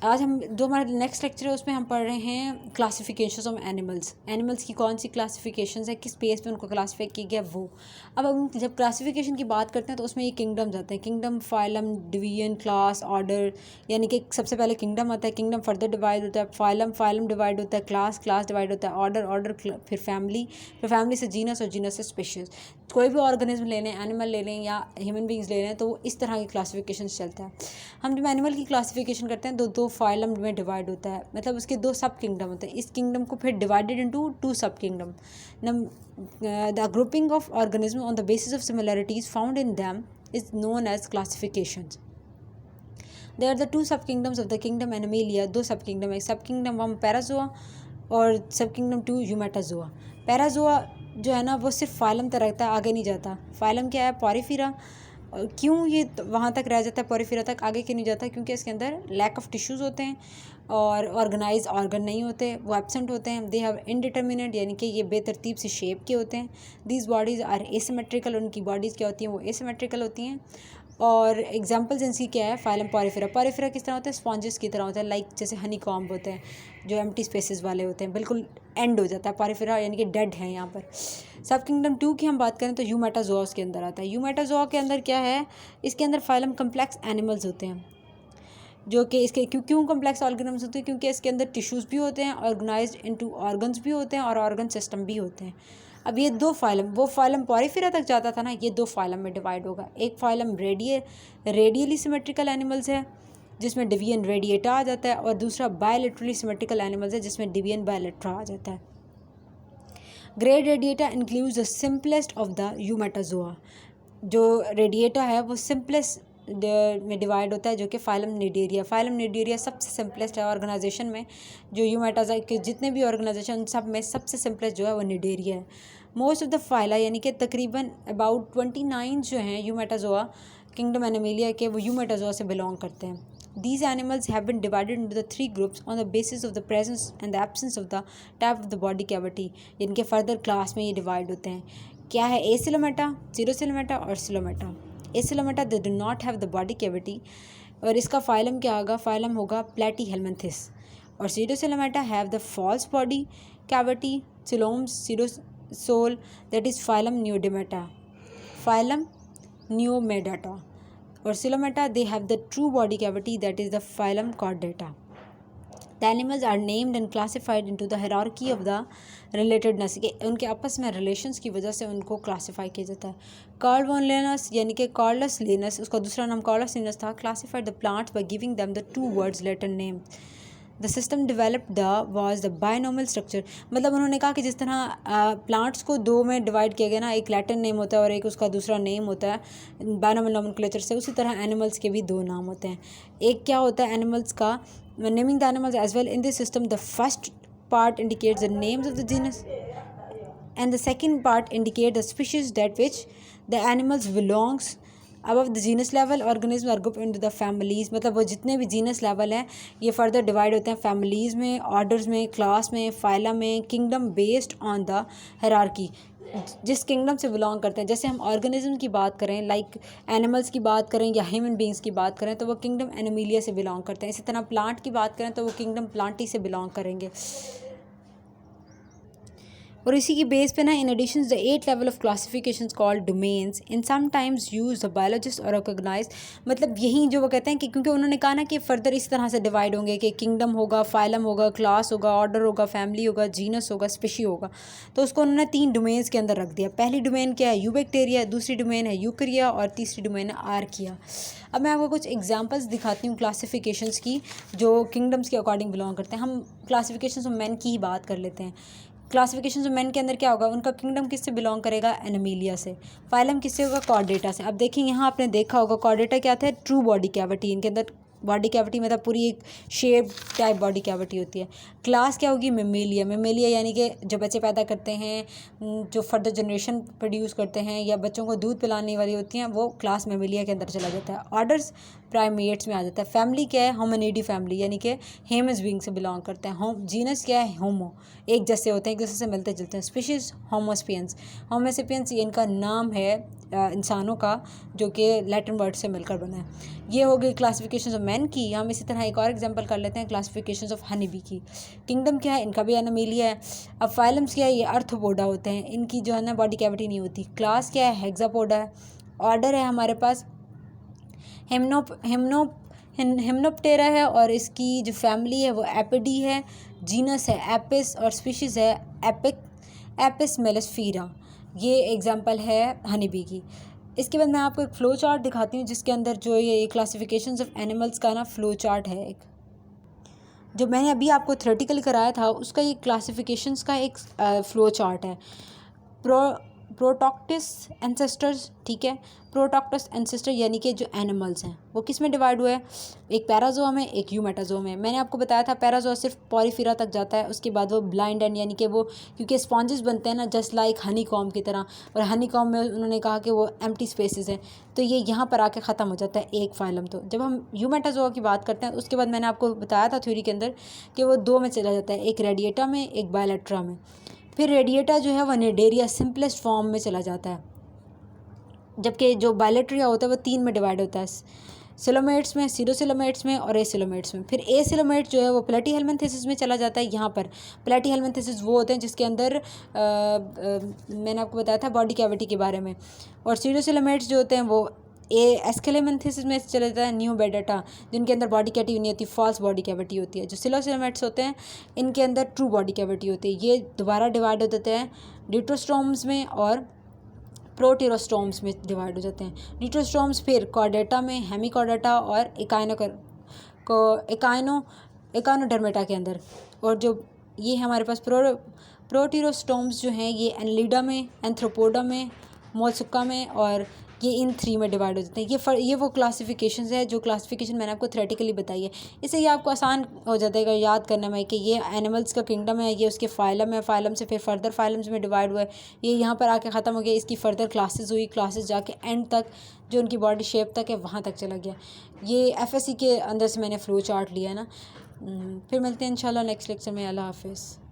आज हम जो हमारा नेक्स्ट लेक्चर है उसमें हम पढ़ रहे हैं क्लासिफिकेशंस ऑफ एनिमल्स। एनिमल्स की कौन सी क्लासिफिकेशंस है, किस पेज पे उनको क्लासीफाई किया गया वो। अब हम जब क्लासिफिकेशन की बात करते हैं तो उसमें ये किंगडम्स आते हैं, kingdom, phylum, division, class, order. यानी कि सबसे पहले किंगडम आता है, किंगडम फर्दर डिवाइड होता है, फाइलम, फाइलम डिवाइड होता है, क्लास, क्लास डिवाइड होता है, ऑर्डर, ऑर्डर, फिर फैमिली, फिर फैमिली से जीनस और जीनस से स्पीशीज। कोई भी ऑर्गेनिज्म ले लें, एनिमल ले लें या ह्यूमन बींग्स ले लें, तो वो इस तरह की क्लासिफिकेशन चलता है। हम जब एनिमल की क्लासिफिकेशन करते हैं तो दो फाइलम में डिवाइड होता है, मतलब उसके दो सब किंगडम होते हैं। इस किंगडम को फिर divided into two sub kingdom. The grouping of organism on the basis of similarities found in them is known as classifications. They are the two sub kingdoms of the kingdom Animalia. दो sub kingdom है, सब kingdom one Parazoa और सब kingdom to ह्यूमेटाजोआ। Parazoa जो है ना वो सिर्फ फाइलम तक रहता है, आगे नहीं जाता। फाइलम क्या है, पॉरीफेरा। क्यों ये वहाँ तक रह जाता है, पॉरीफेरा तक, आगे क्यों नहीं जाता? क्योंकि इसके अंदर लैक ऑफ टिश्यूज़ होते हैं और ऑर्गेनाइज ऑर्गन नहीं होते, वो एब्सेंट होते हैं। दे हैव इनडिटर्मिनेट, यानी कि ये बेतरतीब से शेप के होते हैं। दीज बॉडीज़ आर एसिमेट्रिकल, उनकी बॉडीज़ क्या होती हैं, वो एसिमेट्रिकल होती हैं। और एग्जांपल्स इनकी क्या है, फाइलम पॉरीफेरा। पॉरीफेरा किस तरह होता है, स्पॉन्जेस की तरह होता है, लाइक जैसे हनी कॉम्ब होते हैं जो एम्प्टी स्पेसेस वाले होते हैं, बिल्कुल एंड हो जाता है पॉरीफेरा, यानी कि डेड है यहाँ पर। सब किंगडम टू की हम बात करें तो ह्यूमेटाजोआ उसके अंदर आता है। ह्यूमेटाजोआ के अंदर क्या है, इसके अंदर फाइलम कम्प्लेक्स एनिमल्स होते हैं, जो कि इसके क्यों कम्प्लेक्स ऑर्गेनिज्म्स होते हैं, क्योंकि इसके अंदर टिश्यूज़ भी होते हैं, ऑर्गेनाइज्ड इनटू ऑर्गन्स भी होते हैं और ऑर्गन सिस्टम भी होते हैं। अब ये दो फाइलम, वो फाइलम पॉरीफेरा तक जाता था ना, ये दो फाइलम में डिवाइड होगा। एक फाइलम रेडियली सिमेट्रिकल एनिमल्स है जिसमें डिवीजन रेडिएटा आ जाता है, और दूसरा बायलैटरली सिमेट्रिकल एनिमल्स है जिसमें डिवीजन बायलैटरा आ जाता है। Grade radiata includes the simplest of the eumetazoa. जो रेडिएटा है वो सिंपलेस्ट में डिवाइड होता है, जो कि फाइलम निडेरिया। फाइलम निडेरिया सबसे सिंपलेस्ट है ऑर्गेनाइजेशन में। जो ह्यूमेटाजोआ के जितने भी ऑर्गेनाइजेशन सब में सबसे सिंपलेस्ट जो है वो निडेरिया है। मोस्ट ऑफ द फाइला, यानी कि तकरीबन अबाउट 29 जो हैं ह्यूमेटाजोआ किंगडम एनिमेलिया के, वो ह्यूमेटाजोआ से बिलोंग करते हैं। These animals have been divided into the three groups on the basis of the presence and the absence of the type of the body cavity. इनके फर्दर क्लास में ये डिवाइड होते हैं। क्या है, एसिलोमेटा, सीरोसिलोमेटा और coelomata. Acoelomata they do not have the body cavity, और इसका फाइलम क्या होगा, फाइलम होगा प्लेटीहेलमिन्थिस। और pseudocoelomata have the false body cavity, coeloms, pseudocoel, that is phylum nematoda, phylum nematoda. और coelomata they have the true body cavity, that is the phylum Chordata. The animals are named and classified into the hierarchy of the relatedness, के उनके आपस में relations की वजह से उनको classify किया जाता है। कार्ल वॉन लिनस, यानी कि कार्लस लिनस, उसका दूसरा नाम कार्लस लिनस था, classified the plants by giving them the two words Latin name. The system developed was the binomial structure, मतलब उन्होंने कहा कि जिस तरह प्लांट्स को दो में डिवाइड किया गया ना, एक लैटिन नेम होता है और एक उसका दूसरा नेम होता है बायनोमल नोमेनक्लेचर से, उसी तरह एनिमल्स के भी दो नाम होते हैं। एक क्या होता है एनिमल्स का, naming the animals as well in this system, the first part indicates the names of the genus and the second part indicate the species that which the animals belongs above the genus level. organisms are grouped into the families, मतलब वो जितने भी genus level हैं ये further divide होते हैं families में, orders में, क्लास में, फाइला में, kingdom based on the hierarchy, जिस किंगडम से बिलोंग करते हैं। जैसे हम ऑर्गेनिज्म की बात करें, लाइक एनिमल्स की बात करें या ह्यूमन बींग्स की बात करें तो वो किंगडम एनिमेलिया से बिलोंग करते हैं। इसी तरह प्लांट की बात करें तो वो किंगडम प्लांटी से बिलोंग करेंगे। और इसी की बेस पे ना, in addition the 8 level of classification called domains in sometimes use the biologist और रिकॉग्नाइज, मतलब यही जो वो कहते हैं कि क्योंकि उन्होंने कहा ना कि फर्दर इस तरह से डिवाइड होंगे कि किंगडम होगा, फाइलम होगा, क्लास होगा, ऑर्डर होगा, फैमिली होगा, जीनस होगा, स्पीशी होगा, तो उसको उन्होंने 3 डोमेन्स के अंदर रख दिया। पहली डोमेन क्या है, यूबैक्टीरिया, दूसरी डोमेन है यूकरिया और तीसरी डोमेन है आर्किया। अब मैं आपको कुछ एग्जांपल्स दिखाती हूँ क्लासिफिकेशंस की जो किंगडम्स के अकॉर्डिंग बिलोंग करते हैं। हम क्लासिफिकेशंस ऑफ मैन की ही बात कर लेते हैं। क्लासिफिकेशन ऑफ मैन के अंदर क्या होगा, उनका किंगडम किससे बिलोंग करेगा, एनिमेलिया से। फाइलम किससे होगा, कॉर्डेटा से। अब देखिए यहाँ आपने देखा होगा कॉर्डेटा क्या था, ट्रू बॉडी कैविटी, इनके अंदर बॉडी कैविटी मतलब पूरी एक शेप टाइप बॉडी कैविटी होती है। क्लास क्या होगी, मेमेलिया। मेमेलिया यानी कि जो बच्चे पैदा करते हैं, जो फर्दर जनरेशन प्रोड्यूस करते हैं या बच्चों को दूध पिलाने वाली होती हैं, वो क्लास मेमेलिया के अंदर चला जाता है। ऑर्डर्स प्राइमेट्स में आ जाता है। फैमिली क्या है, होमिनिडी फैमिली, यानी कि ह्यूमन बीइंग से बिलोंग करते हैं। होम जीनस क्या है, होमो, एक जैसे होते हैं, एक दूसरे से मिलते जुलते हैं। स्पीशीज़ होमोसेपियंस, होमोसेपियंस ये इनका नाम है इंसानों का, जो कि लैटिन वर्ड से मिलकर बना है। ये हो गई क्लासिफिकेशन ऑफ मैन की। हम इसी तरह एक और एग्जांपल कर लेते हैं क्लासिफिकेशंस ऑफ हनी बी की। किंगडम क्या है, इनका भी एनिमेलिया है। अब फाइलम्स क्या है, ये अर्थोपोडा होते हैं, इनकी जो है ना बॉडी कैविटी नहीं होती। क्लास क्या है, हेक्सापोडा है। ऑर्डर है हमारे पास हिम्नोप्टेरा है, और इसकी जो फैमिली है वो एपिडी है। जीनस है एपिस, और स्पीशीज़ है एपिस मेलिस्फेरा। ये एग्जांपल है हनी बी की। इसके बाद मैं आपको एक फ़्लो चार्ट दिखाती हूँ, जिसके अंदर जो ये क्लासिफिकेशंस ऑफ एनिमल्स का ना फ़्लो चार्ट है। एक जो मैंने अभी आपको थ्योरेटिकली कराया था, उसका ये क्लासिफिकेशंस का एक फ़्लो चार्ट है। प्रोटॉक्टिस एंसेस्टर्स, ठीक है। प्रोटॉक्टिस एंसेस्टर यानी कि जो एनिमल्स हैं वो किस में डिवाइड हुए हैं, एक पैराजोम है, एक यूमेटाजोम है। मैंने आपको बताया था पैराजोम सिर्फ पॉलीफेरा तक जाता है, उसके बाद वो ब्लाइंड एंड, यानी कि वो क्योंकि स्पॉन्जेस बनते हैं ना जस्ट लाइक हनी कॉम की तरह, और हनी कॉम में उन्होंने कहा कि वो एम्प्टी स्पेसेस हैं, तो ये यहाँ पर आके ख़त्म हो जाता है एक फाइलम। तो जब हम यूमेटाजोआ की बात करते हैं, उसके बाद मैंने आपको बताया था थ्योरी के अंदर कि वो दो में चला जाता है, एक रेडिएटा में, एक बायलेट्रा में। फिर रेडिएटा जो है वह निडेरिया सिंपलेस्ट फॉर्म में चला जाता है, जबकि जो बायलेट्रिया होता है वो तीन में डिवाइड होता है, सिलोमेट्स में, सीरोसिलोमेट्स में और एसिलोमेट्स में। फिर एसिलोमेट जो है वो प्लेटीहेल्मिन्थेसिस में चला जाता है। यहाँ पर प्लेटीहेल्मिन्थेसिस वो होते हैं जिसके अंदर मैंने आपको बताया था बॉडी कैविटी के बारे में, और सीरोसिलोमेट्स जो होते हैं वो एस्केलेमेंथिस में चला जाता है। न्यू बेडेटा, जिनके अंदर बॉडी कैविटी नहीं होती, फॉल्स बॉडी कैविटी होती है। जो सिलोसिलोमेट्स होते हैं इनके अंदर ट्रू बॉडी कैविटी होती है। ये दोबारा डिवाइड हो जाते हैं ड्यूट्रोस्टोम्स में और प्रोटेरोस्टोम्स में डिवाइड हो जाते हैं। ड्यूट्रोस्टोम्स फिर कॉर्डेटा में, हेमिकॉर्डेटा और एकाइनोडर्मेटा के अंदर। और जो ये हमारे पास प्रोटेरोस्टोम्स जो हैं ये एनलिडा में, एंथ्रोपोडा में, मोलस्का में, और ये इन 3 में डिवाइड हो जाते हैं। ये वो क्लासिफिकेशन है जो क्लासिफिकेशन मैंने आपको थ्योरेटिकली बताई है। इससे ये आपको आसान हो जाएगा याद करने में कि ये एनिमल्स का किंगडम है, ये उसके फाइलम है, फाइलम से फिर फर्दर फाइलम्स में डिवाइड हुआ है, ये यहाँ पर आके ख़त्म हो गया, इसकी फर्दर क्लासेस हुई, क्लासेस जाके एंड तक जो उनकी बॉडी शेप तक है वहाँ तक चला गया। ये FSC के अंदर से मैंने फ़्लो चार्ट लिया है ना। फिर मिलते हैं इंशाल्लाह नेक्स्ट लेक्चर में। अल्लाह हाफिज़।